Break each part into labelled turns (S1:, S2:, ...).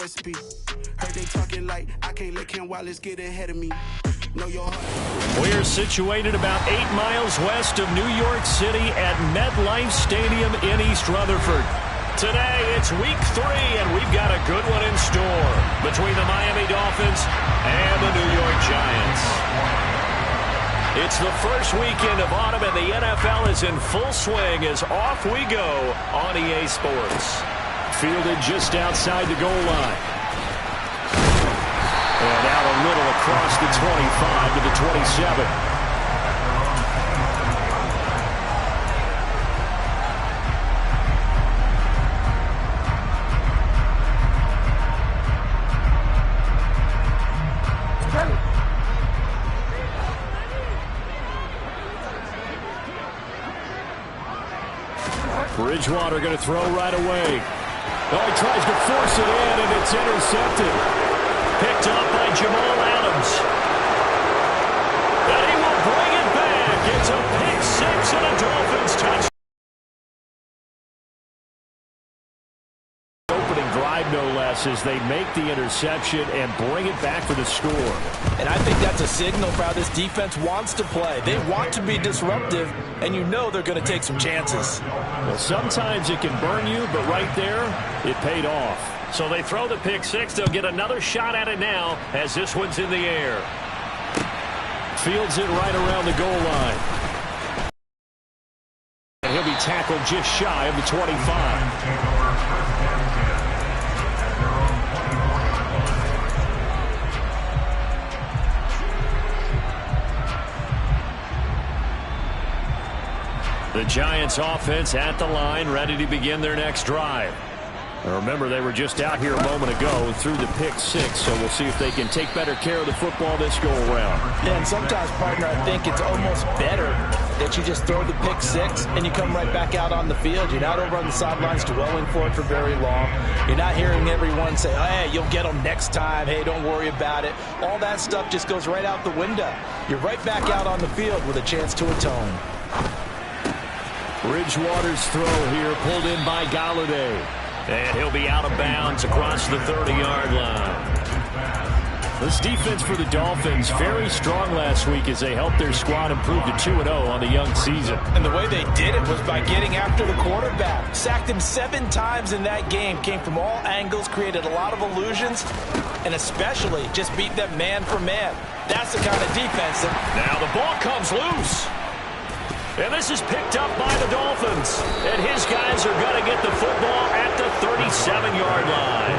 S1: recipe. Heard they talking like I can't let Ken Wallace get ahead of me. Know your heart.
S2: We're situated about 8 miles west of New York City at MetLife Stadium in East Rutherford. Today, it's week 3, and we've got a good one in store between the Miami Dolphins and the New York Giants. It's the first weekend of autumn, and the NFL is in full swing as off we go on EA Sports. Fielded just outside the goal line. And out a little across the 25 to the 27. Bridgewater going to throw right away. Oh, he tries to force it in, and it's intercepted. Picked up by Jamal Adams. And he will bring it back. It's a pick 6 and a Dolphins touchdown. Opening drive, no less, as they make the interception and bring it back for the score.
S3: And I think that's a signal for how this defense wants to play. They want to be disruptive, and you know they're going to take some chances.
S2: Well, sometimes it can burn you, but right there, it paid off. So they throw the pick 6. They'll get another shot at it now as this one's in the air. Fields it right around the goal line. And he'll be tackled just shy of the 25. The Giants offense at the line, ready to begin their next drive. Remember, they were just out here a moment ago through the pick 6, so we'll see if they can take better care of the football this go-around.
S3: Yeah, and sometimes, partner, I think it's almost better that you just throw the pick 6 and you come right back out on the field. You're not over on the sidelines dwelling for it for very long. You're not hearing everyone say, hey, you'll get them next time. Hey, don't worry about it. All that stuff just goes right out the window. You're right back out on the field with a chance to atone.
S2: Bridgewater's throw here pulled in by Galladay. And he'll be out of bounds across the 30-yard line. This defense for the Dolphins, very strong last week as they helped their squad improve to 2-0 on the young season.
S3: And the way they did it was by getting after the quarterback. Sacked him 7 times in that game. Came from all angles, created a lot of illusions, and especially just beat them man for man. That's the kind of defense that...
S2: Now the ball comes loose. And this is picked up by the Dolphins. And his guys are going to get the football at the 37-yard line.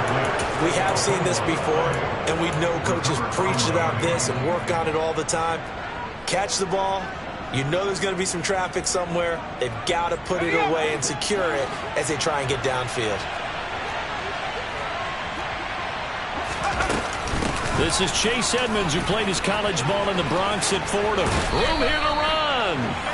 S3: We have seen this before, and we know coaches preach about this and work on it all the time. Catch the ball. You know there's going to be some traffic somewhere. They've got to put it away and secure it as they try and get downfield.
S2: This is Chase Edmonds, who played his college ball in the Bronx at Fordham. Room here to run.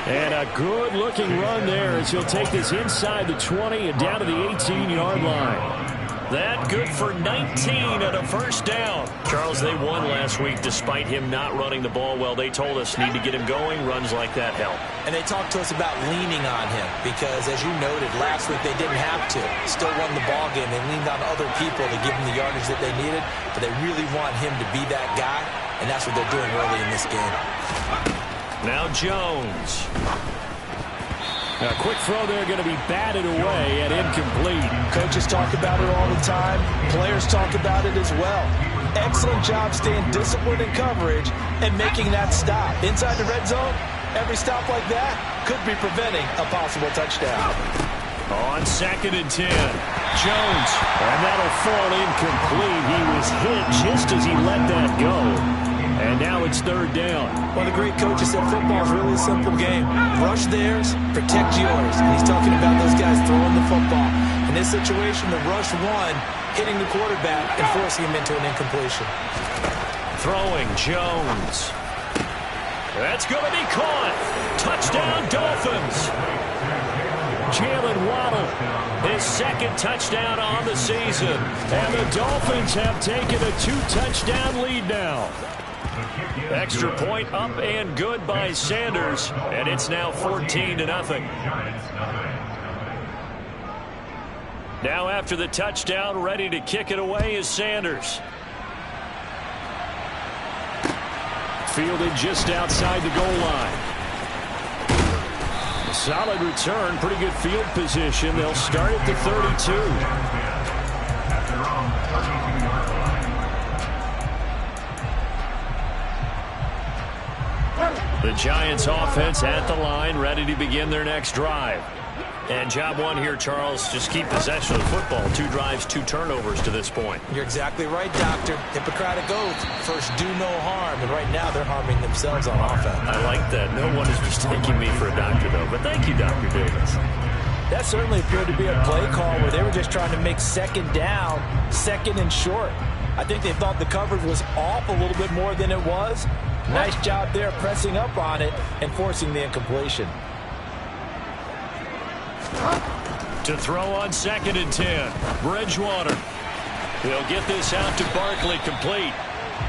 S2: And a good-looking run there as he'll take this inside the 20 and down to the 18-yard line. That good for 19 and a first down. Charles, they won last week despite him not running the ball well. They told us need to get him going. Runs like that help.
S3: And they talked to us about leaning on him because, as you noted, last week they didn't have to. Still won the ball game. They leaned on other people to give them the yardage that they needed, but they really want him to be that guy, and that's what they're doing early in this game.
S2: Now Jones. A quick throw there, going to be batted away and incomplete.
S3: Coaches talk about it all the time. Players talk about it as well. Excellent job staying disciplined in coverage and making that stop. Inside the red zone, every stop like that could be preventing a possible touchdown.
S2: On 2nd and 10, Jones. And that'll fall incomplete. He was hit just as he let that go. And now it's 3rd down.
S3: One of the great coaches said football is really a simple game. Rush theirs, protect yours. And he's talking about those guys throwing the football. In this situation, the rush one, hitting the quarterback and forcing him into an incompletion.
S2: Throwing Jones. That's going to be caught. Touchdown, Dolphins. Jalen Waddle, his 2nd touchdown on the season. And the Dolphins have taken a 2-touchdown lead now. Extra point up and good by Sanders, and it's now 14-0. Now after the touchdown, ready to kick it away is Sanders. Fielded just outside the goal line. A solid return, pretty good field position. They'll start at the 32. The Giants offense at the line, ready to begin their next drive. And job one here, Charles, just keep possession of the football. 2 drives, 2 turnovers to this point.
S3: You're exactly right, Doctor. Hippocratic oath. First, do no harm. And right now, they're harming themselves on offense.
S2: I like that. No one is mistaking me for a doctor, though. But thank you, Dr. Davis.
S3: That certainly appeared to be a play call where they were just trying to make second down, second and short. I think they thought the coverage was off a little bit more than it was. Nice job there pressing up on it and forcing the incompletion.
S2: To throw on 2nd and 10. Bridgewater. They'll get this out to Barkley, complete.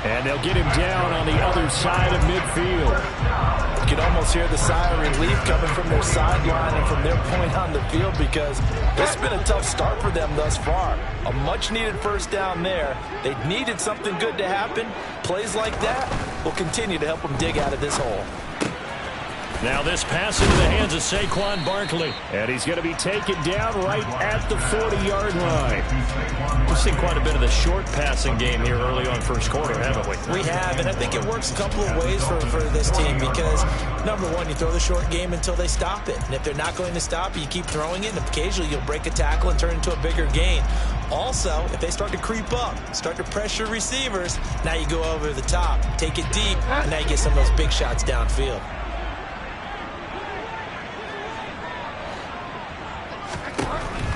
S2: And they'll get him down on the other side of midfield.
S3: You can almost hear the sigh of relief coming from their sideline and from their point on the field, because this has been a tough start for them thus far. A much-needed first down there. They needed something good to happen. Plays like that will continue to help them dig out of this hole.
S2: Now this pass into the hands of Saquon Barkley. And he's going to be taken down right at the 40-yard line. We've seen quite a bit of the short passing game here early on first quarter, haven't we?
S3: We have, and I think it works a couple of ways for this team because, number one, you throw the short game until they stop it. And if they're not going to stop it, you keep throwing it, and occasionally you'll break a tackle and turn it into a bigger gain. Also, if they start to creep up, start to pressure receivers, now you go over the top, take it deep, and now you get some of those big shots downfield.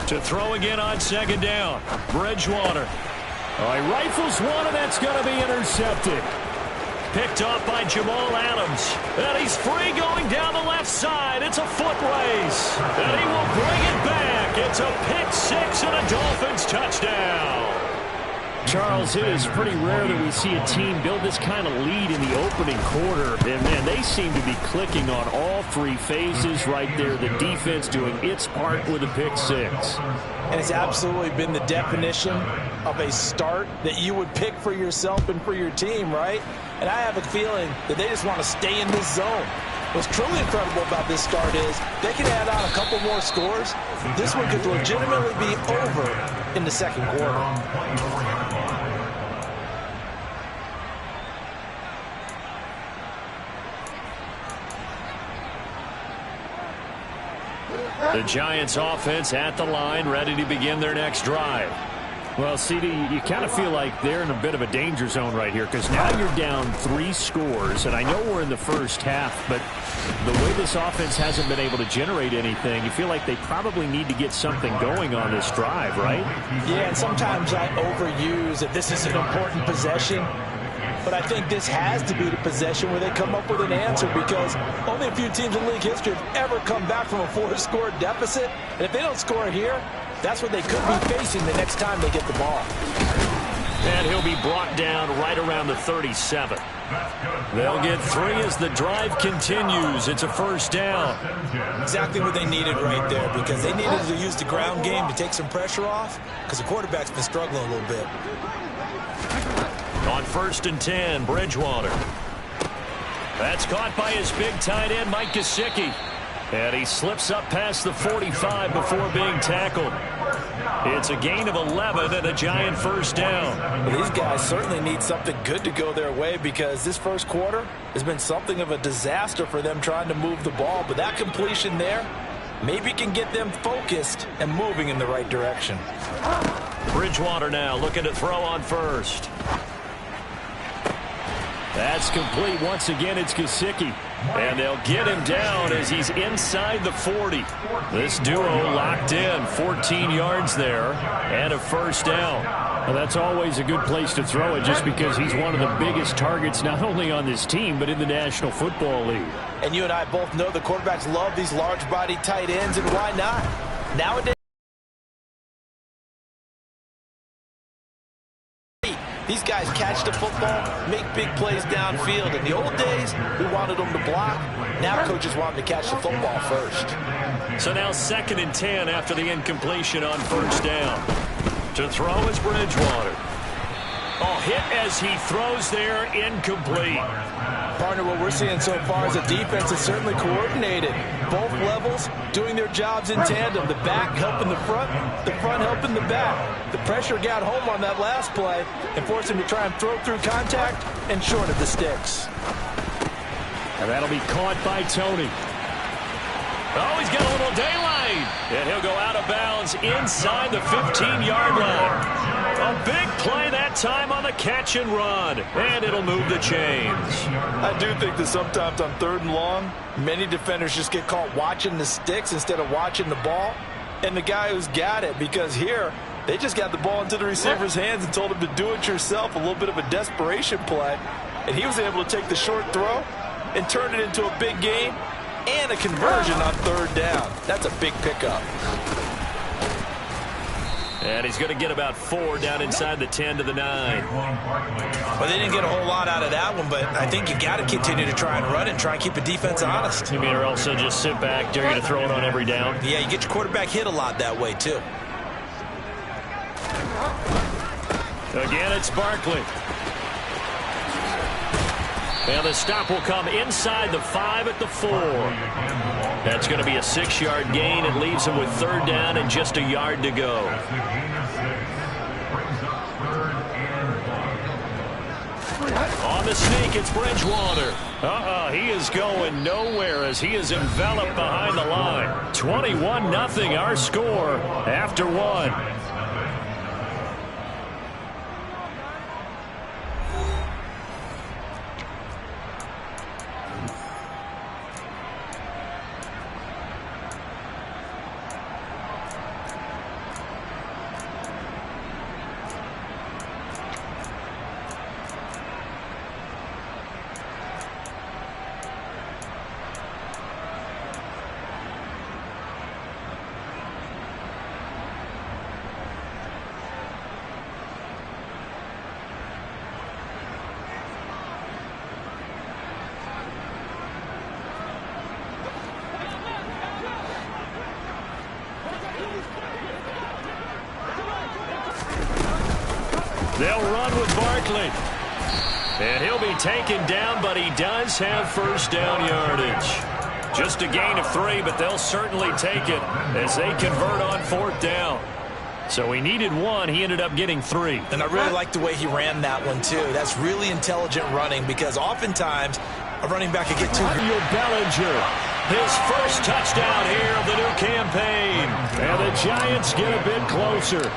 S2: To throw again on 2nd down. Bridgewater. He rifles one, and that's going to be intercepted. Picked off by Jamal Adams. And he's free going down the left side. It's a foot race. And he will bring it back. It's a pick 6 and a Dolphins touchdown. Charles, it is pretty rare that we see a team build this kind of lead in the opening quarter. And, man, they seem to be clicking on all 3 phases right there. The defense doing its part with a pick 6.
S3: And it's absolutely been the definition of a start that you would pick for yourself and for your team, right? And I have a feeling that they just want to stay in this zone. What's truly incredible about this start is they can add on a couple more scores. This one could legitimately be over in the second quarter.
S2: The Giants offense at the line, ready to begin their next drive. Well, CD, you kind of feel like they're in a bit of a danger zone right here because now you're down 3 scores, and I know we're in the first half, but the way this offense hasn't been able to generate anything, you feel like they probably need to get something going on this drive, right?
S3: Yeah, and sometimes I overuse that this is an important possession. But I think this has to be the possession where they come up with an answer because only a few teams in league history have ever come back from a 4-score deficit. And if they don't score here, that's what they could be facing the next time they get the ball.
S2: And he'll be brought down right around the 37. They'll get 3 as the drive continues. It's a first down.
S3: Exactly what they needed right there because they needed to use the ground game to take some pressure off because the quarterback's been struggling a little bit.
S2: On 1st and 10, Bridgewater. That's caught by his big tight end, Mike Gesicki. And he slips up past the 45 before being tackled. It's a gain of 11 and a Giant first down.
S3: Well, these guys certainly need something good to go their way because this first quarter has been something of a disaster for them trying to move the ball. But that completion there maybe can get them focused and moving in the right direction.
S2: Bridgewater now looking to throw on 1st. That's complete. Once again, it's Gesicki. And they'll get him down as he's inside the 40. This duo locked in. 14 yards there and a first down. Well, that's always a good place to throw it just because he's one of the biggest targets not only on this team but in the National Football League.
S3: And you and I both know the quarterbacks love these large-body tight ends, and why not? Nowadays, These guys catch the football, make big plays downfield. In the old days, we wanted them to block. Now coaches want them to catch the football first.
S2: So now 2nd and 10 after the incompletion on 1st down. To throw is Bridgewater. Oh, hit as he throws there, incomplete.
S3: Partner, what we're seeing so far is a defense that's certainly coordinated. Both levels doing their jobs in tandem. The back helping the front helping the back. The pressure got home on that last play and forced him to try and throw through contact and short of the sticks.
S2: And that'll be caught by Tony. Oh, he's got a little daylight. And he'll go out of bounds inside the 15-yard line. A big play that time on the catch and run. And it'll move the chains.
S3: I do think that sometimes on 3rd and long, many defenders just get caught watching the sticks instead of watching the ball. And the guy who's got it, because here, they just got the ball into the receiver's hands and told him to do it yourself, a little bit of a desperation play. And he was able to take the short throw and turn it into a big gain and a conversion on 3rd down. That's a big pickup.
S2: And he's going to get about 4 down inside the 10 to the 9.
S3: Well, they didn't get a whole lot out of that one, but I think you got to continue to try and run and try and keep the defense honest.
S2: You mean, or else just sit back, dare you to throw it on every down?
S3: Yeah, you get your quarterback hit a lot that way, too.
S2: Again, it's Barkley. And the stop will come inside the 5 at the 4. That's going to be a 6-yard gain. It leaves him with 3rd down and just a yard to go. On the sneak, it's Bridgewater. He is going nowhere as he is enveloped behind the line. 21-0 our score after 1. They'll run with Barkley. And he'll be taken down, but he does have 1st down yardage. Just a gain of 3, but they'll certainly take it as they convert on 4th down. So he needed 1. He ended up getting 3.
S3: And I really like the way he ran that one, too. That's really intelligent running because oftentimes a running back can get too...
S2: Bellinger, his first touchdown here of the new campaign. And the Giants get a bit closer.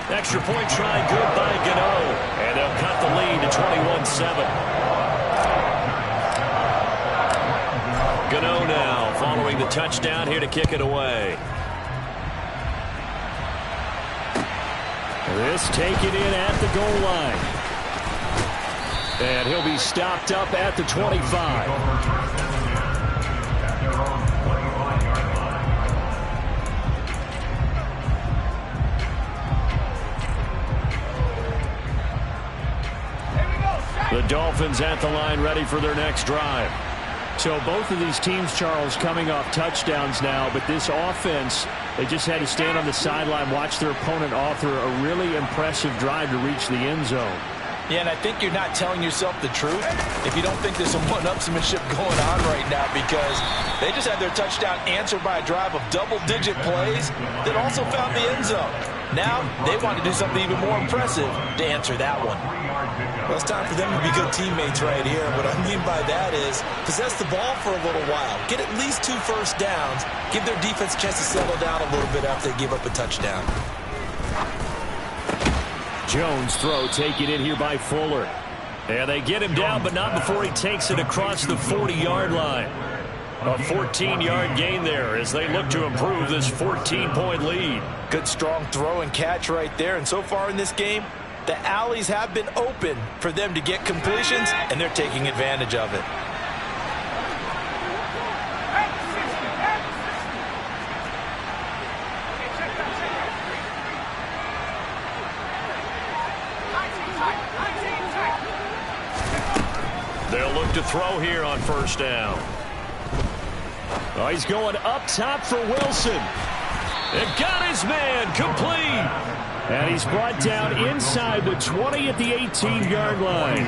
S2: Extra point try good by Gano. And they'll cut the lead to 21-7. Gano now following the touchdown here to kick it away. This taken in at the goal line. And he'll be stopped up at the 25. The Dolphins at the line ready for their next drive. So both of these teams, Charles, coming off touchdowns now, but this offense, they just had to stand on the sideline, watch their opponent author a really impressive drive to reach the end zone.
S3: Yeah, and I think you're not telling yourself the truth if you don't think there's some one-upsmanship going on right now, because they just had their touchdown answered by a drive of double-digit plays that also found the end zone. Now they want to do something even more impressive to answer that one. Well, it's time for them to be good teammates right here. What I mean by that is possess the ball for a little while. Get at least 2 first downs. Give their defense a chance to settle down a little bit after they give up a touchdown.
S2: Jones throw taken in here by Fuller. And they get him down, but not before he takes it across the 40-yard line. A 14-yard gain there as they look to improve this 14-point lead.
S3: Good strong throw and catch right there. And so far in this game, the alleys have been open for them to get completions, and they're taking advantage of it.
S2: They'll look to throw here on first down. Oh, he's going up top for Wilson. And got his man complete. And he's brought down inside the 20 at the 18-yard line.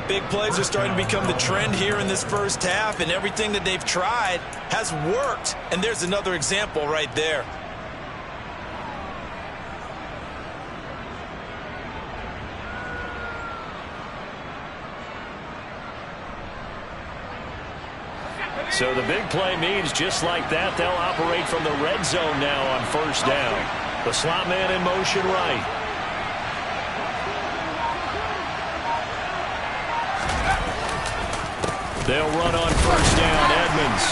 S3: Big plays are starting to become the trend here in this first half, and everything that they've tried has worked. And there's another example right there.
S2: So the big play means just like that, they'll operate from the red zone now on first down. The slot man in motion right. They'll run on first down. Edmonds.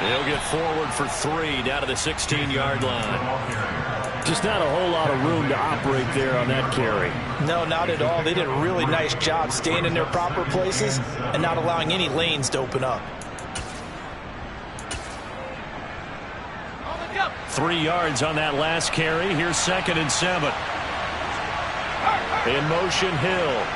S2: He'll get forward for 3 down to the 16-yard line. Just not a whole lot of room to operate there on that carry.
S3: No, not at all. They did a really nice job staying in their proper places and not allowing any lanes to open up.
S2: 3 yards on that last carry. Here's 2nd and 7. In motion, Hill.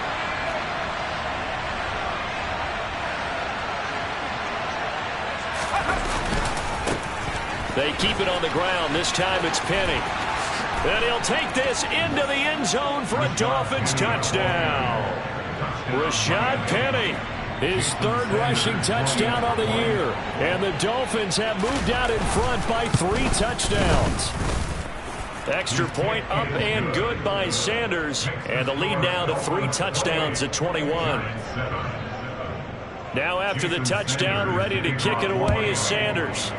S2: They keep it on the ground. This time it's Penny. And he'll take this into the end zone for a Dolphins touchdown. Rashad Penny. His 3rd rushing touchdown on the year. And the Dolphins have moved out in front by 3 touchdowns. Extra point up and good by Sanders. And the lead now to 3 touchdowns at 21. Now after the touchdown, ready to kick it away is Sanders.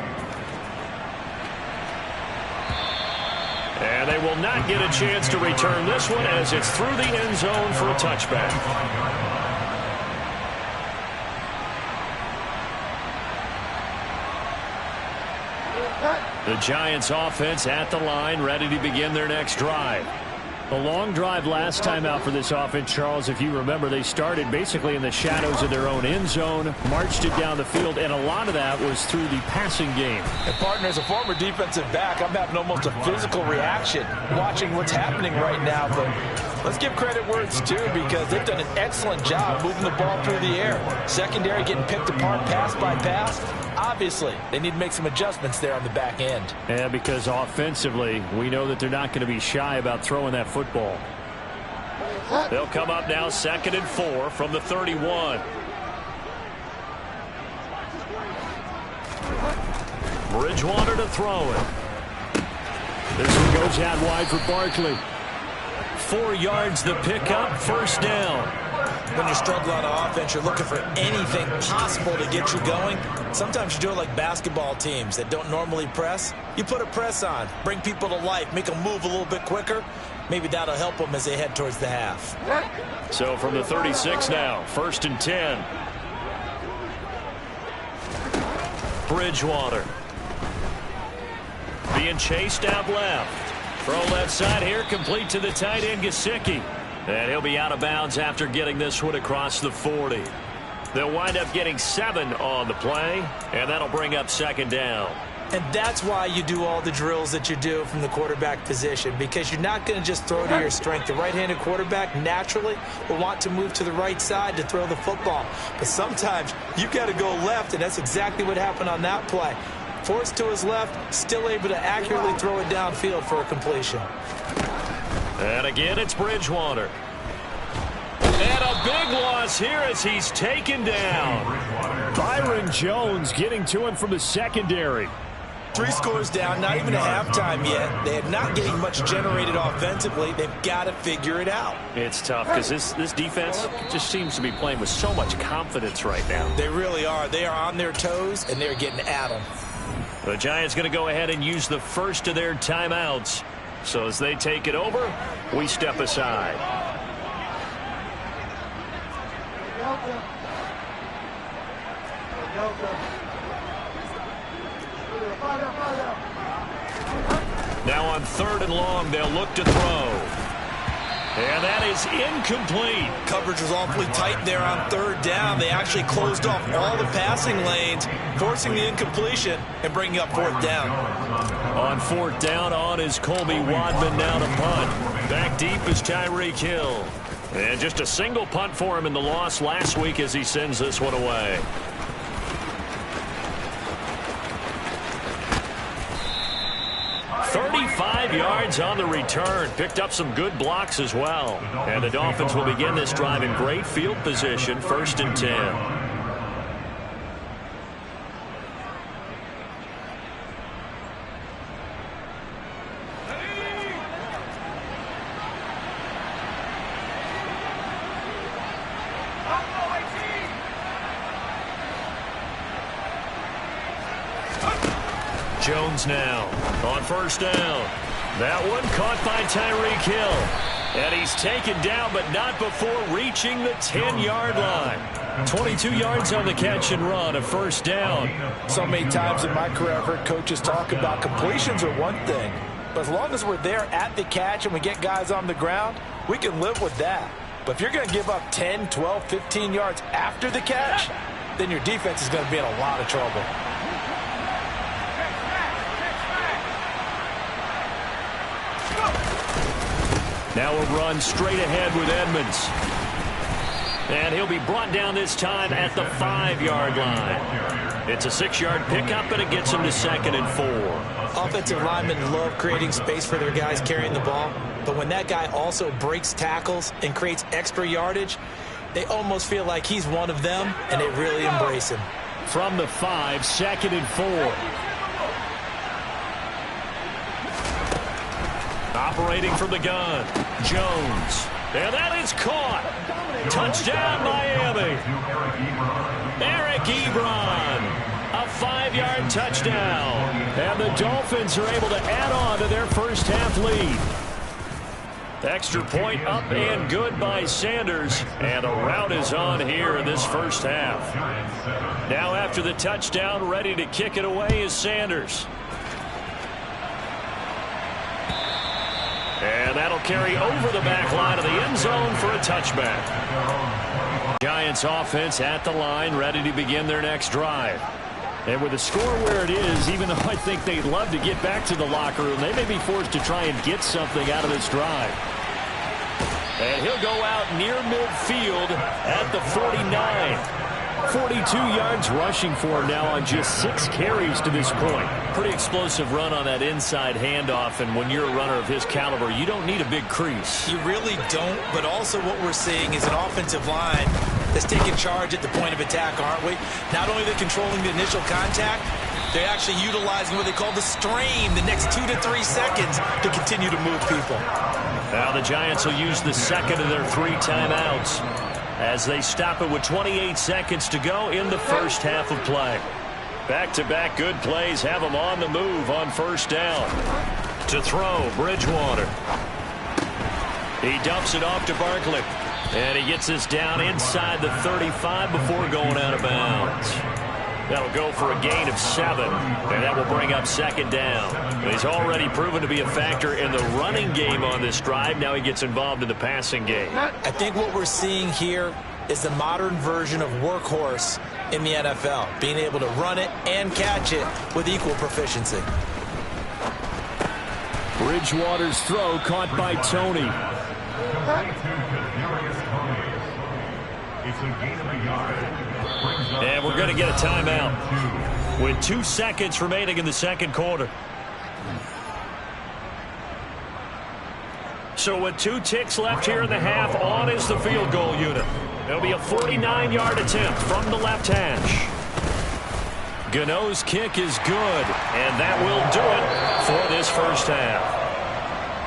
S2: And they will not get a chance to return this one as it's through the end zone for a touchback. The Giants offense at the line, ready to begin their next drive. A long drive last time out for this offense, Charles. If you remember, they started basically in the shadows of their own end zone, marched it down the field, and a lot of that was through the passing game.
S3: And partner, as a former defensive back, I'm having almost a physical reaction watching what's happening right now. But let's give credit where it's due, because they've done an excellent job moving the ball through the air. Secondary getting picked apart pass by pass. Obviously, they need to make some adjustments there on the back end.
S2: Yeah, because offensively, we know that they're not going to be shy about throwing that football. They'll come up now 2nd and 4 from the 31. Bridgewater to throw it. This one goes out wide for Barkley. 4 yards the pickup, first down.
S3: When you're struggling on offense, you're looking for anything possible to get you going. Sometimes you do it like basketball teams that don't normally press. You put a press on, bring people to life, make them move a little bit quicker. Maybe that'll help them as they head towards the half.
S2: So from the 36 now, 1st and 10. Bridgewater. Being chased out left. Throw left side here, complete to the tight end, Gesicki. And he'll be out of bounds after getting this one across the 40. They'll wind up getting 7 on the play, and that'll bring up 2nd down.
S3: And that's why you do all the drills that you do from the quarterback position, because you're not going to just throw to your strength. The right-handed quarterback naturally will want to move to the right side to throw the football. But sometimes you got to go left, and that's exactly what happened on that play. Forced to his left, still able to accurately throw it downfield for a completion.
S2: And again, it's Bridgewater. And a big loss here as he's taken down. Byron Jones getting to him from the secondary.
S3: 3 scores down, not even a halftime yet. They are not getting much generated offensively. They've got to figure it out.
S2: It's tough because this defense just seems to be playing with so much confidence right now.
S3: They really are. They are on their toes, and they're getting at them.
S2: The Giants going to go ahead and use the first of their timeouts. So as they take it over, we step aside. Now on 3rd and long, they'll look to throw. And that is incomplete.
S3: Coverage was awfully tight there on third down. They actually closed off all the passing lanes, forcing the incompletion and bringing up fourth down.
S2: On fourth down, on is Colby Wadman now to punt. Back deep is Tyreek Hill. And just a single punt for him in the loss last week as he sends this one away. Yards on the return. Picked up some good blocks as well. And the Dolphins will begin this drive in great field position, 1st and 10. Jones now on first down. That one caught by Tyreek Hill. And he's taken down, but not before reaching the 10-yard line. 22 yards on the catch and run, a first down.
S3: So many times in my career I've heard coaches talk about completions are one thing. But as long as we're there at the catch and we get guys on the ground, we can live with that. But if you're going to give up 10, 12, 15 yards after the catch, then your defense is going to be in a lot of trouble.
S2: Now a run straight ahead with Edmonds. And he'll be brought down this time at the 5-yard line. It's a 6-yard pickup, and it gets him to 2nd and 4.
S3: Offensive linemen love creating space for their guys carrying the ball. But when that guy also breaks tackles and creates extra yardage, they almost feel like he's one of them, and they really embrace him.
S2: From the 5, 2nd and 4. Operating from the gun, Jones. And that is caught. Touchdown, Miami. Eric Ebron. A 5-yard touchdown. And the Dolphins are able to add on to their first half lead. Extra point up and good by Sanders. And a rout is on here in this first half. Now after the touchdown, ready to kick it away is Sanders. And that'll carry over the back line of the end zone for a touchback. Giants offense at the line, ready to begin their next drive. And with the score where it is, even though I think they'd love to get back to the locker room, they may be forced to try and get something out of this drive. And he'll go out near midfield at the 49. 42 yards rushing for him now on just 6 carries to this point. Pretty explosive run on that inside handoff, and when you're a runner of his caliber, you don't need a big crease.
S3: You really don't, but also what we're seeing is an offensive line that's taking charge at the point of attack, aren't we? Not only are they controlling the initial contact, they're actually utilizing what they call the strain the next 2 to 3 seconds to continue to move people.
S2: Now the Giants will use the second of their 3 timeouts as they stop it with 28 seconds to go in the first half of play. Back-to-back good plays have them on the move on first down. To throw, Bridgewater. He dumps it off to Barkley. And he gets this down inside the 35 before going out of bounds. That'll go for a gain of 7, and that will bring up 2nd down. He's already proven to be a factor in the running game on this drive. Now he gets involved in the passing game.
S3: I think what we're seeing here is the modern version of workhorse in the NFL, being able to run it and catch it with equal proficiency.
S2: Bridgewater's throw caught by Tony. And we're going to get a timeout with 2 seconds remaining in the second quarter. So with 2 ticks left here in the half, on is the field goal unit. It'll be a 49-yard attempt from the left hash. Gano's kick is good, and that will do it for this first half.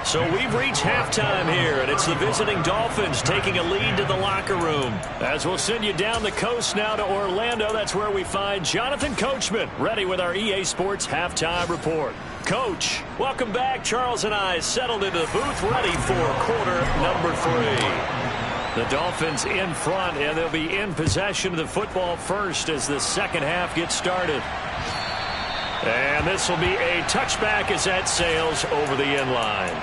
S2: So we've reached halftime here, and it's the visiting Dolphins taking a lead to the locker room. As we'll send you down the coast now to Orlando, that's where we find Jonathan Coachman, ready with our EA Sports Halftime Report. Coach, welcome back. Charles and I settled into the booth, ready for quarter number 3. The Dolphins in front, and they'll be in possession of the football first as the second half gets started. And this will be a touchback as that sails over the end line.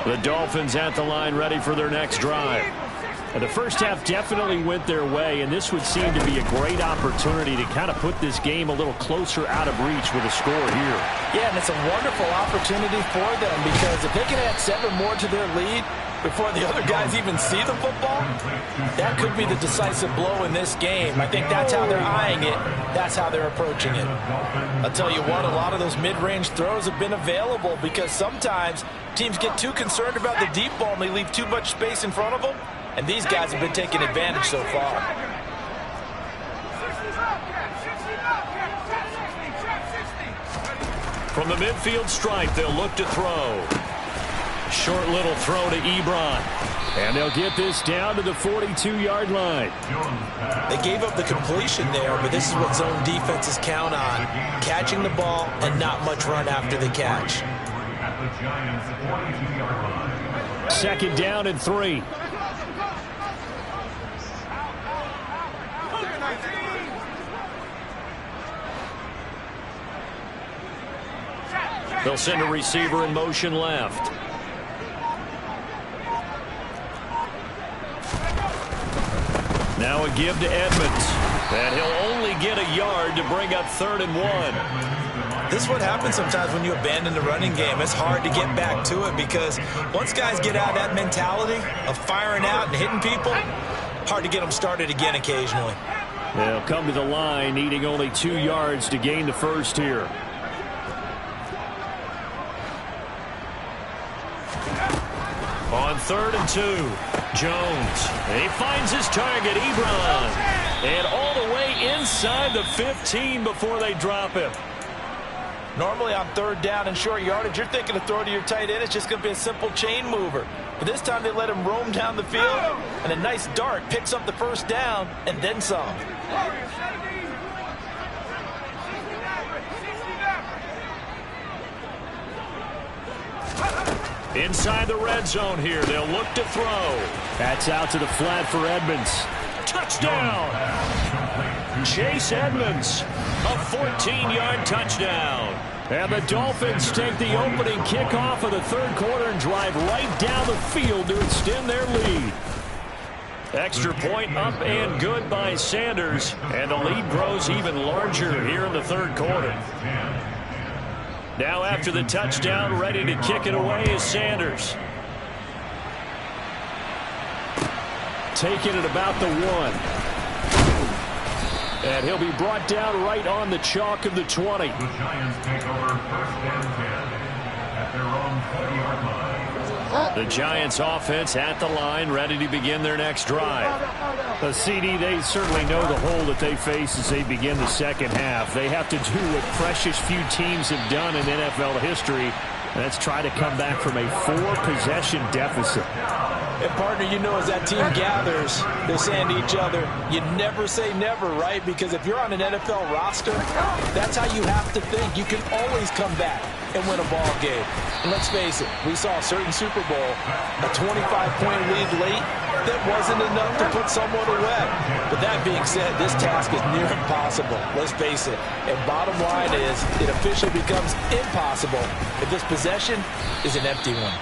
S2: The Dolphins at the line ready for their next drive. And the first half definitely went their way, and this would seem to be a great opportunity to kind of put this game a little closer out of reach with a score here.
S3: Yeah, and it's a wonderful opportunity for them because if they can add 7 more to their lead before the other guys even see the football, that could be the decisive blow in this game. I think that's how they're eyeing it. That's how they're approaching it. I'll tell you what, a lot of those mid-range throws have been available because sometimes teams get too concerned about the deep ball and they leave too much space in front of them. And these guys have been taking advantage so far.
S2: From the midfield stripe, they'll look to throw. Short little throw to Ebron. And they'll get this down to the 42-yard line.
S3: They gave up the completion there, but this is what zone defenses count on. Catching the ball and not much run after the catch.
S2: Second down and 3. They'll send a receiver in motion left. Now a give to Edmonds. And he'll only get a yard to bring up 3rd and 1.
S3: This is what happens sometimes when you abandon the running game. It's hard to get back to it because once guys get out of that mentality of firing out and hitting people, hard to get them started again occasionally.
S2: They'll come to the line needing only 2 yards to gain the first here. On 3rd and 2, Jones. And he finds his target, Ebron. And all the way inside the 15 before they drop him.
S3: Normally on 3rd down and short yardage, you're thinking to throw to your tight end. It's just going to be a simple chain mover. But this time they let him roam down the field, and a nice dart picks up the first down and then some.
S2: Inside the red zone here, they'll look to throw. That's out to the flat for Edmonds. Touchdown! Chase Edmonds, a 14-yard touchdown. And the Dolphins take the opening kickoff of the 3rd quarter and drive right down the field to extend their lead. Extra point up and good by Sanders, and the lead grows even larger here in the 3rd quarter. Now after the touchdown, ready to kick it away is Sanders. Taking it about the 1. And he'll be brought down right on the chalk of the 20.
S4: The Giants take over 1st and 10 at their own 20-yard line.
S2: The Giants offense at the line, ready to begin their next drive. The CD, they certainly know the hole that they face as they begin the second half. They have to do what precious few teams have done in NFL history. That's try to come back from a 4-possession deficit.
S3: And partner, you know, as that team gathers, they're saying to each other, you never say never, right? Because if you're on an NFL roster, that's how you have to think. You can always come back and win a ball game. And let's face it, we saw a certain Super Bowl, a 25-point lead late, that wasn't enough to put someone away. But that being said, this task is near impossible. Let's face it. And bottom line is, it officially becomes impossible if this possession is an empty one.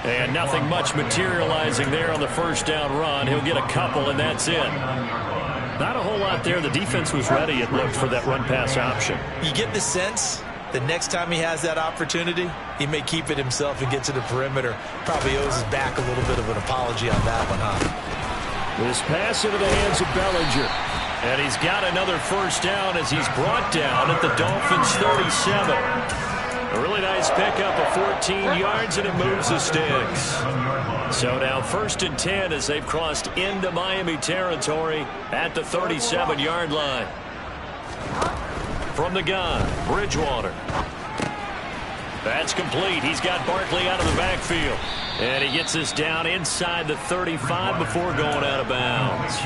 S2: And nothing much materializing there on the first down run. He'll get a couple, and that's it. Not a whole lot there. The defense was ready, it looked, for that run-pass option.
S3: You get the sense the next time he has that opportunity, he may keep it himself and get to the perimeter. Probably owes his back a little bit of an apology on that one, huh?
S2: This pass into the hands of Bellinger. And he's got another first down as he's brought down at the Dolphins' 37. A really nice pickup of 14 yards, and it moves the sticks. So now 1st and 10 as they've crossed into Miami territory at the 37-yard line. From the gun, Bridgewater. That's complete. He's got Barkley out of the backfield. And he gets us down inside the 35 before going out of bounds.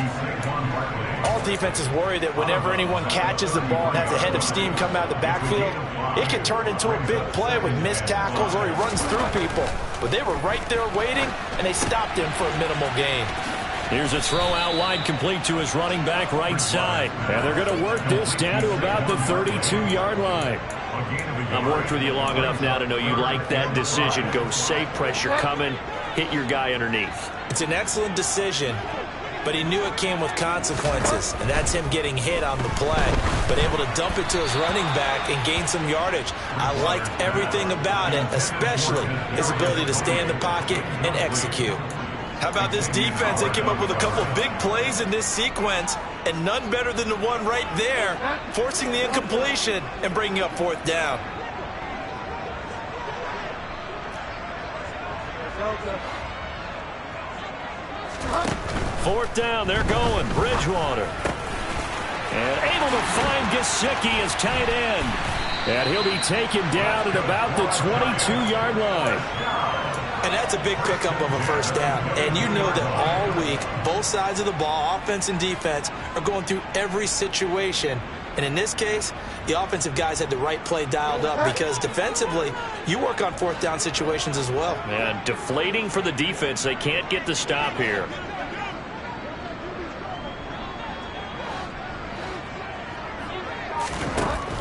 S3: All defenses worry that whenever anyone catches the ball and has a head of steam come out of the backfield, it can turn into a big play with missed tackles or he runs through people. But they were right there waiting, and they stopped him for a minimal gain.
S2: Here's a throw out wide, complete to his running back right side. And they're going to work this down to about the 32-yard line. I've worked with you long enough now to know you like that decision. Go safe, pressure coming, hit your guy underneath.
S3: It's an excellent decision, but he knew it came with consequences, and that's him getting hit on the play, but able to dump it to his running back and gain some yardage. I liked everything about it, especially his ability to stay in the pocket and execute. How about this defense? They came up with a couple of big plays in this sequence, and none better than the one right there, forcing the incompletion and bringing up 4th down.
S2: Fourth down, they're going. Bridgewater. And able to find Gesicki as tight end. And he'll be taken down at about the 22-yard line.
S3: And that's a big pickup of a 1st down. And you know that all week, both sides of the ball, offense and defense, are going through every situation. And in this case, the offensive guys had the right play dialed up because defensively, you work on 4th down situations as well.
S2: And deflating for the defense. They can't get the stop here.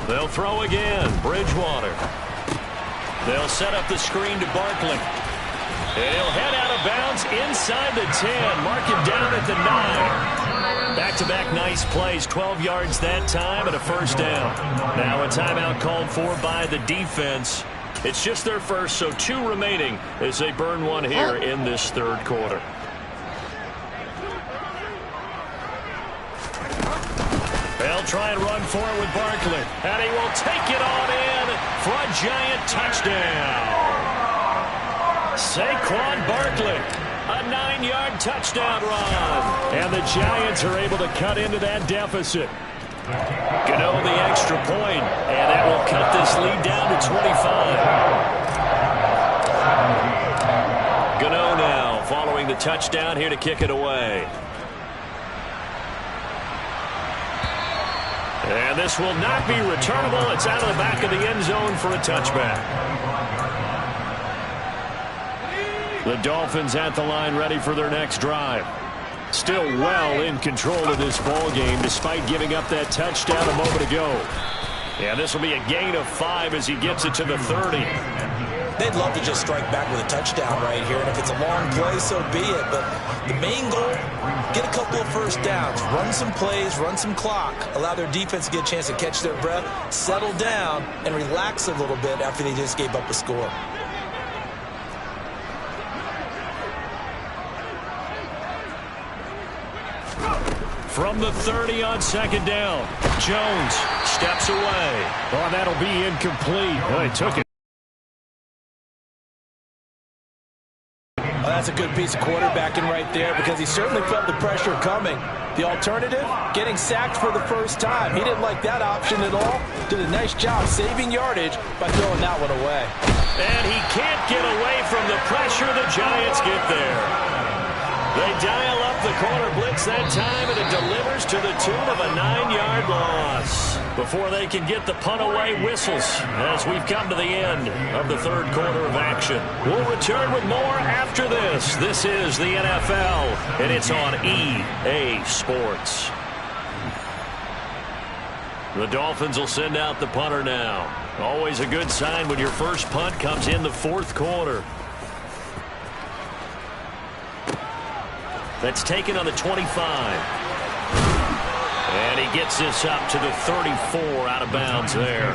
S2: They'll throw again. Bridgewater. They'll set up the screen to Barkley. And he'll head out of bounds inside the 10. Mark him down at the 9. Back-to-back nice plays. 12 yards that time and a 1st down. Now a timeout called for by the defense. It's just their first, so 2 remaining as they burn one here in this 3rd quarter. They'll try and run for it with Barkley. And he will take it on in for a giant touchdown. Saquon Barkley, a 9-yard touchdown run. And the Giants are able to cut into that deficit. Gano the extra point, and that will cut this lead down to 25. Gano now following the touchdown here to kick it away. And this will not be returnable. It's out of the back of the end zone for a touchback. The Dolphins at the line ready for their next drive. Still well in control of this ball game despite giving up that touchdown a moment ago. Yeah, this will be a gain of 5 as he gets it to the 30.
S3: They'd love to just strike back with a touchdown right here, and if it's a long play, so be it. But the main goal, get a couple of 1st downs, run some plays, run some clock, allow their defense to get a chance to catch their breath, settle down, and relax a little bit after they just gave up a score.
S2: From the 30 on 2nd down, Jones steps away. Oh, that'll be incomplete. Oh, he took it.
S3: Well, that's a good piece of quarterbacking right there because he certainly felt the pressure coming. The alternative, getting sacked for the 1st time. He didn't like that option at all. Did a nice job saving yardage by throwing that one away.
S2: And he can't get away from the pressure. The Giants get there. They dial up the corner blitz that time, and it delivers to the tune of a 9-yard loss before they can get the punt away whistles as we've come to the end of the 3rd quarter of action. We'll return with more after this. This is the NFL, and it's on EA Sports. The Dolphins will send out the punter now. Always a good sign when your first punt comes in the 4th quarter. That's taken on the 25. And he gets this up to the 34 out of bounds there.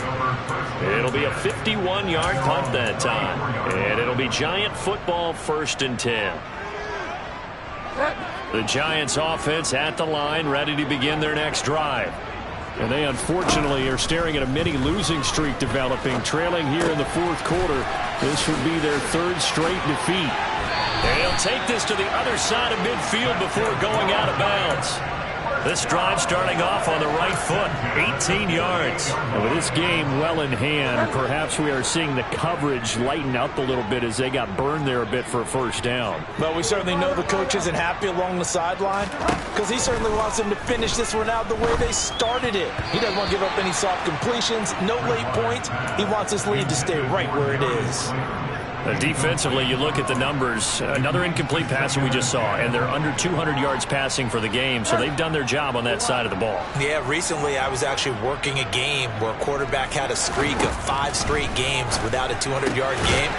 S2: It'll be a 51-yard punt that time. And it'll be Giant football 1st and 10. The Giants offense at the line ready to begin their next drive. And they unfortunately are staring at a mini losing streak developing, trailing here in the 4th quarter. This would be their 3rd straight defeat. They'll take this to the other side of midfield before going out of bounds. This drive starting off on the right foot, 18 yards. And with this game well in hand, perhaps we are seeing the coverage lighten up a little bit as they got burned there a bit for a 1st down.
S3: But we certainly know the coach isn't happy along the sideline because he certainly wants them to finish this one out the way they started it. He doesn't want to give up any soft completions, no late points. He wants this lead to stay right where it is.
S2: Defensively, you look at the numbers. Another incomplete passer we just saw, and they're under 200 yards passing for the game, so they've done their job on that side of the ball.
S3: Yeah, recently I was actually working a game where a quarterback had a streak of 5 straight games without a 200-yard game.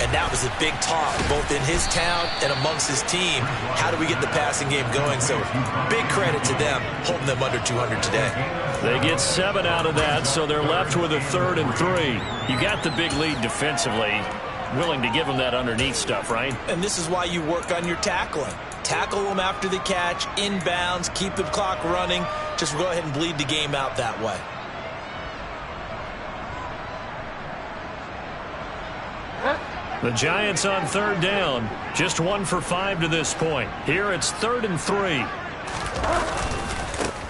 S3: And that was a big talk, both in his town and amongst his team. How do we get the passing game going? So big credit to them, holding them under 200 today.
S2: They get 7 out of that, so they're left with a 3rd and 3. You got the big lead defensively. Willing to give them that underneath stuff, right?
S3: And this is why you work on your tackling. Tackle them after the catch, inbounds, keep the clock running. Just go ahead and bleed the game out that way.
S2: The Giants on 3rd down. Just 1 for 5 to this point. Here it's 3rd and 3.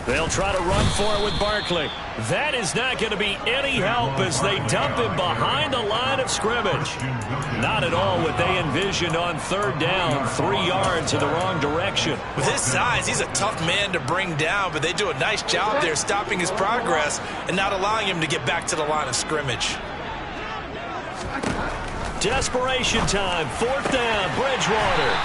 S2: They'll try to run for it with Barkley. That is not going to be any help as they dump him behind the line of scrimmage. Not at all what they envisioned on 3rd down. 3 yards in the wrong direction.
S3: With his size, he's a tough man to bring down, but they do a nice job there stopping his progress and not allowing him to get back to the line of scrimmage.
S2: Desperation time. 4th down, Bridgewater.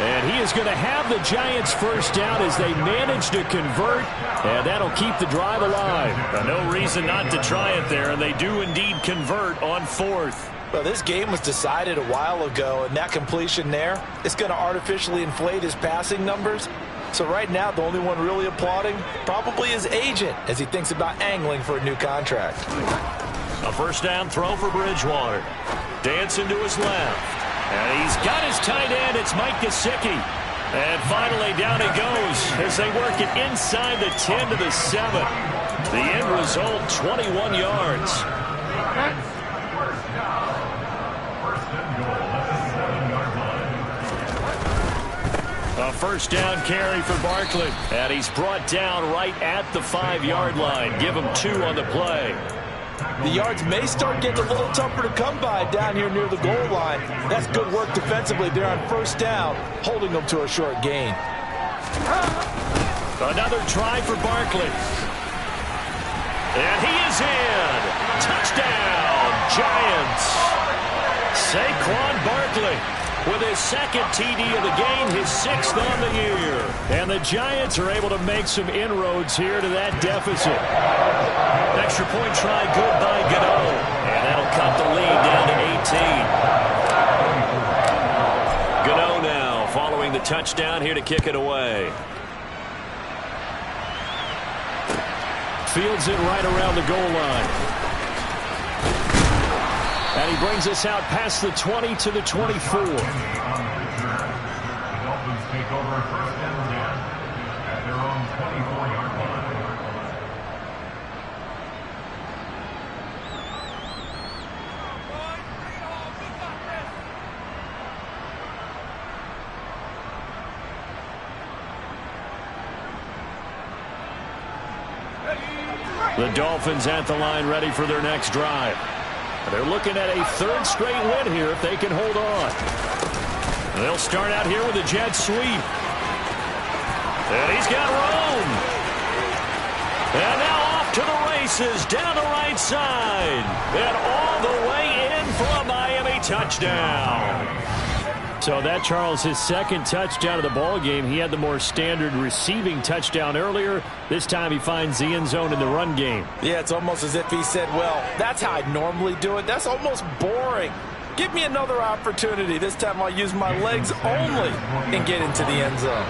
S2: And he is going to have the Giants first down as they manage to convert, and that'll keep the drive alive. No reason not to try it there, and they do indeed convert on 4th.
S3: Well, this game was decided a while ago, and that completion there is going to artificially inflate his passing numbers. So right now, the only one really applauding probably his agent as he thinks about angling for a new contract.
S2: A first down throw for Bridgewater. Dancing to his left. And he's got his tight end. It's Mike Gesicki. And finally down he goes as they work it inside the 10 to the 7. The end result, 21 yards. A first down carry for Barkley. And he's brought down right at the 5-yard line. Give him 2 on the play.
S3: The yards may start getting a little tougher to come by down here near the goal line. That's good work defensively there on first down, holding them to a short gain.
S2: Another try for Barkley. And he is in. Touchdown, Giants. Saquon Barkley with his 2nd TD of the game, his 6th on the year. And the Giants are able to make some inroads here to that deficit. Extra point try good by Godot. And that'll cut the lead down to 18. Godot now following the touchdown here to kick it away. Fields it right around the goal line. And he brings us out past the 20 to the 24.
S4: The Dolphins take over 1st and 10 at their own 24-yard line.
S2: The Dolphins at the line ready for their next drive. They're looking at a 3rd straight win here if they can hold on. They'll start out here with a jet sweep. And he's got room. And now off to the races down the right side. And all the way in for a Miami touchdown. So that, Charles, his 2nd touchdown of the ball game. He had the more standard receiving touchdown earlier. This time he finds the end zone in the run game.
S3: Yeah, it's almost as if he said, well, that's how I normally do it. That's almost boring. Give me another opportunity. This time I'll use my legs only and get into the end zone.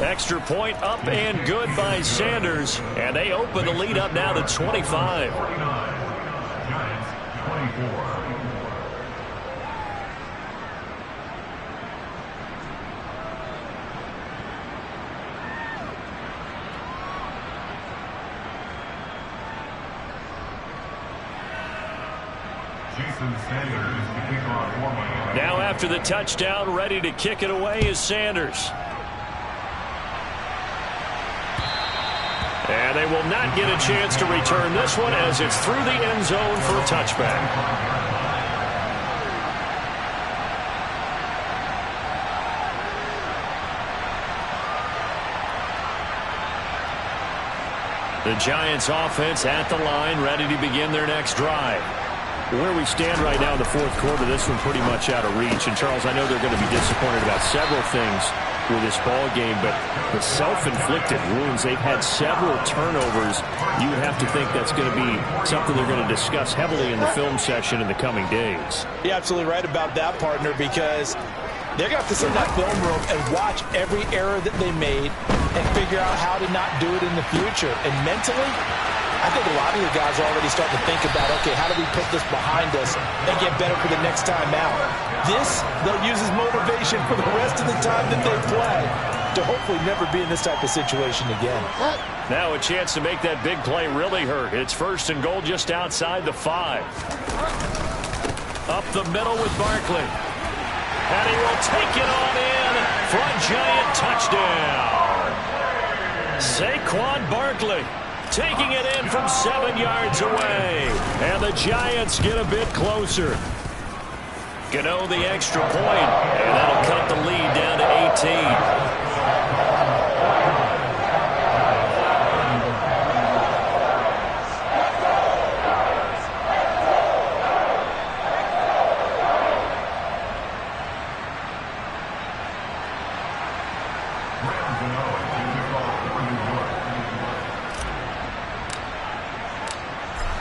S2: Extra point up and good by Sanders. And they open the lead up now to 25.
S4: 49. Giants 24.
S2: Now after the touchdown, ready to kick it away is Sanders. And they will not get a chance to return this one as it's through the end zone for a touchback. The Giants offense at the line, ready to begin their next drive. Where we stand right now in the fourth quarter, this one pretty much out of reach. And, Charles, I know they're going to be disappointed about several things with this ball game, but the self-inflicted wounds, they've had several turnovers. You would have to think that's going to be something they're going to discuss heavily in the film session in the coming days.
S3: You're absolutely right about that, partner, because they're going to have to sit in that film room and watch every error that they made and figure out how to not do it in the future. And mentally, I think a lot of the guys are already starting to think about, okay, how do we put this behind us and get better for the next time out? This, they'll use as motivation for the rest of the time that they play to hopefully never be in this type of situation again.
S2: Now a chance to make that big play really hurt. It's first and goal just outside the 5. Up the middle with Barkley. And he will take it on in for a Giant touchdown. Saquon Barkley taking it in from 7 yards away. And the Giants get a bit closer. Gano the extra point, and that'll cut the lead down to 18.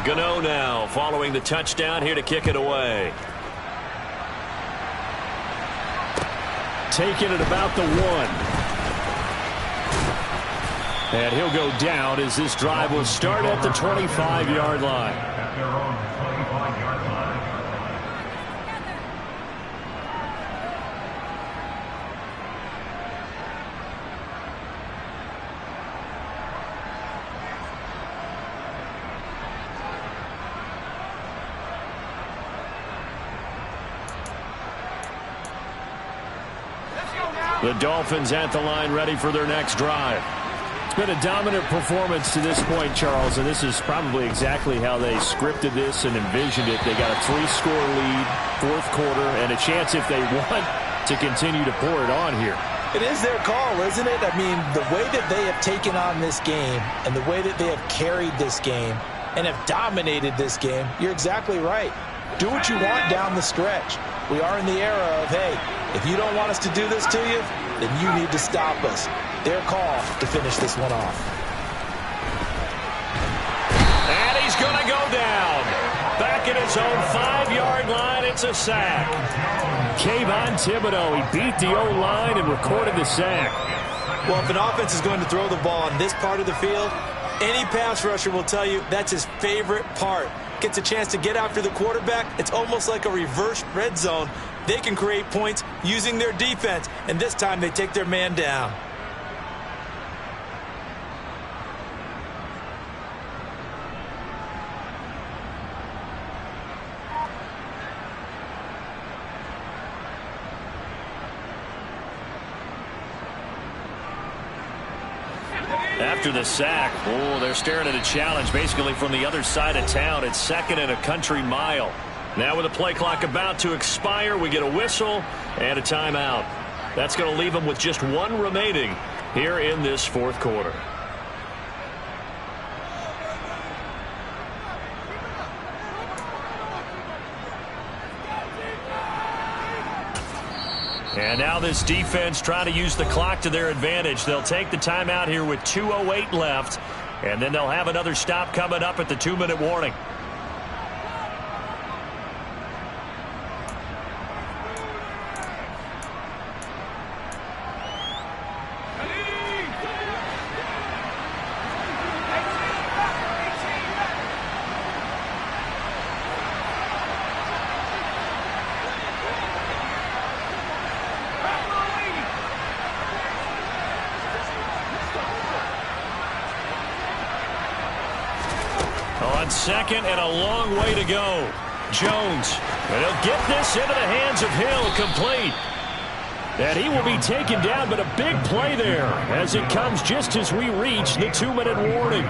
S2: Gano now following the touchdown here to kick it away. Taking it about the 1. And he'll go down as this drive will start at the 25-yard line.
S4: At their own 25-yard line.
S2: The Dolphins at the line ready for their next drive. It's been a dominant performance to this point, Charles, and this is probably exactly how they scripted this and envisioned it. They got a 3-score lead, fourth quarter, and a chance if they want to continue to pour it on here.
S3: It is their call, isn't it? I mean, the way that they have taken on this game and the way that they have carried this game and have dominated this game, you're exactly right. Do what you want down the stretch. We are in the era of, hey, if you don't want us to do this to you, then you need to stop us. Their call to finish this one off.
S2: And he's going to go down. Back at his own 5-yard line, it's a sack. Kayvon Thibodeau, he beat the O-line and recorded the sack.
S3: Well, if an offense is going to throw the ball on this part of the field, any pass rusher will tell you that's his favorite part. Gets a chance to get after the quarterback. It's almost like a reverse red zone. They can create points using their defense, and this time they take their man down.
S2: After the sack, they're staring at a challenge basically from the other side of town. It's 2nd and a country mile. Now with the play clock about to expire, we get a whistle and a timeout. That's going to leave them with just 1 remaining here in this fourth quarter. And now this defense trying to use the clock to their advantage. They'll take the timeout here with 2:08 left, and then they'll have another stop coming up at the 2-minute warning. Second and a long way to go. Jones, and he'll get this into the hands of Hill, complete. And he will be taken down, but a big play there as it comes just as we reach the 2-minute warning.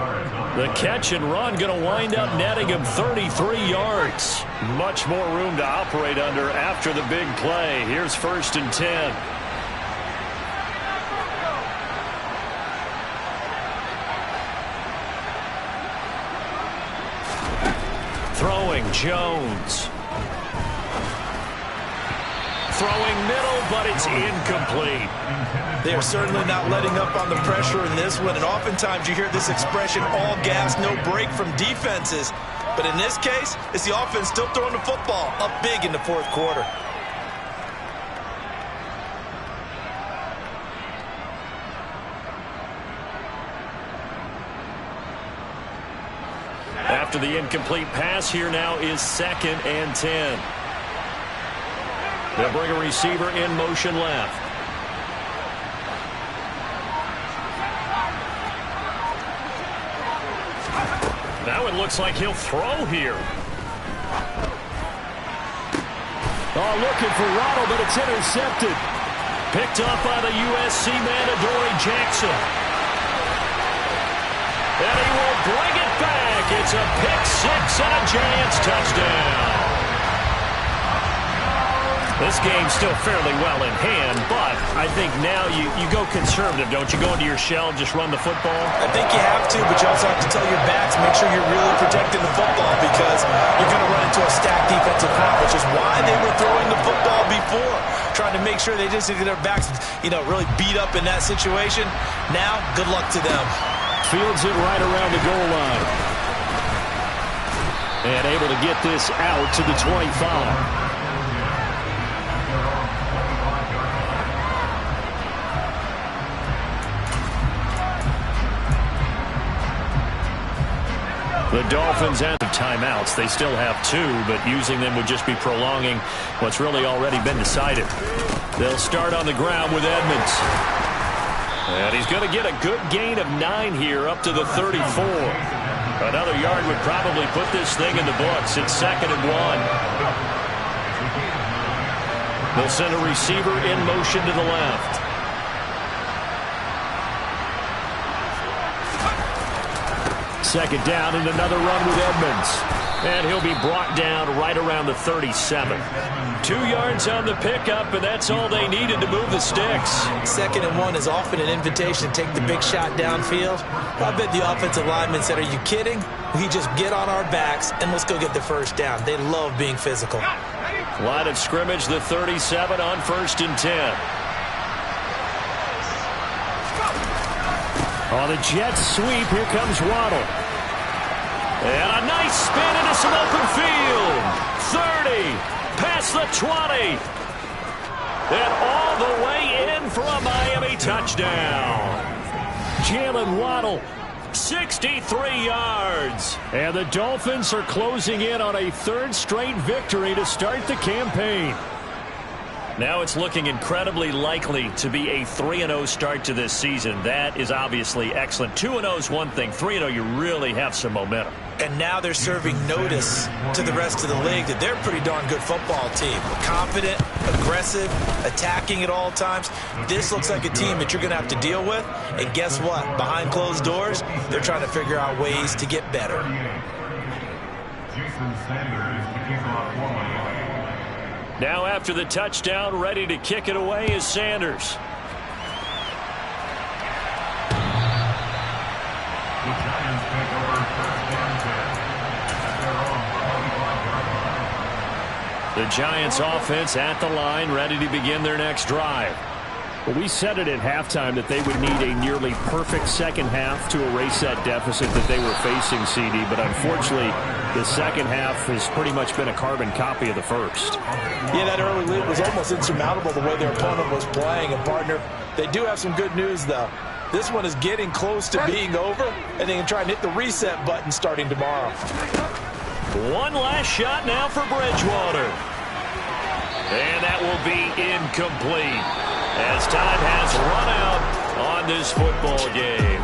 S2: The catch and run going to wind up netting him 33 yards. Much more room to operate under after the big play. Here's 1st and 10. Throwing Jones. Throwing middle, but it's incomplete.
S3: They are certainly not letting up on the pressure in this one, and oftentimes you hear this expression, all gas, no break from defenses. But in this case, it's the offense still throwing the football up big in the fourth quarter.
S2: After the incomplete pass, here now is 2nd and 10. They'll bring a receiver in motion left. Now it looks like he'll throw here.
S5: Oh, looking for Waddle, but it's intercepted.
S2: Picked up by the USC man, Adoree Jackson. And he will bring it back. It's a pick six and a Giants touchdown. This game's still fairly well in hand, but I think now you go conservative, don't you? Go into your shell and just run the football?
S3: I think you have to, but you also have to tell your backs, make sure you're really protecting the football because you're going to run into a stacked defensive front, which is why they were throwing the football before, trying to make sure they just get their backs, really beat up in that situation. Now, good luck to them.
S5: Fields it right around the goal line. And able to get this out to the 25.
S2: The Dolphins have timeouts. They still have 2, but using them would just be prolonging what's really already been decided. They'll start on the ground with Edmonds. And he's going to get a good gain of 9 here up to the 34. Another yard would probably put this thing in the books. It's 2nd and 1. They'll send a receiver in motion to the left.
S5: Second down and another run with Edmonds.
S2: And he'll be brought down right around the 37. 2 yards on the pickup, and that's all they needed to move the sticks.
S3: 2nd and 1 is often an invitation to take the big shot downfield. I bet the offensive linemen said, are you kidding? We just get on our backs and let's go get the first down. They love being physical.
S2: Line of scrimmage, the 37 on 1st and 10.
S5: On the Jets sweep, here comes Waddle.
S2: And a nice spin into some open field. 30, past the 20. And all the way in for a Miami touchdown.
S5: Jalen Waddle.
S2: 63 yards.
S5: And the Dolphins are closing in on a 3rd straight victory to start the campaign.
S2: Now it's looking incredibly likely to be a 3-0 start to this season. That is obviously excellent. 2-0 is one thing. 3-0, you really have some momentum.
S3: And now they're serving notice to the rest of the league that they're a pretty darn good football team. Confident, aggressive, attacking at all times. This looks like a team that you're going to have to deal with. And guess what? Behind closed doors, they're trying to figure out ways to get better.
S2: Now after the touchdown, ready to kick it away is Sanders.
S4: The Giants take over 1st and 10 at their own 25 yard line.
S2: The Giants offense at the line, ready to begin their next drive.
S5: Well, we said it at halftime that they would need a nearly perfect second half to erase that deficit that they were facing, CD. But unfortunately, the second half has pretty much been a carbon copy of the first.
S3: Yeah, that early lead was almost insurmountable the way their opponent was playing. And, partner, they do have some good news, though. This one is getting close to being over, and they can try and hit the reset button starting tomorrow.
S2: One last shot now for Bridgewater. And that will be incomplete as time has run out on this football game.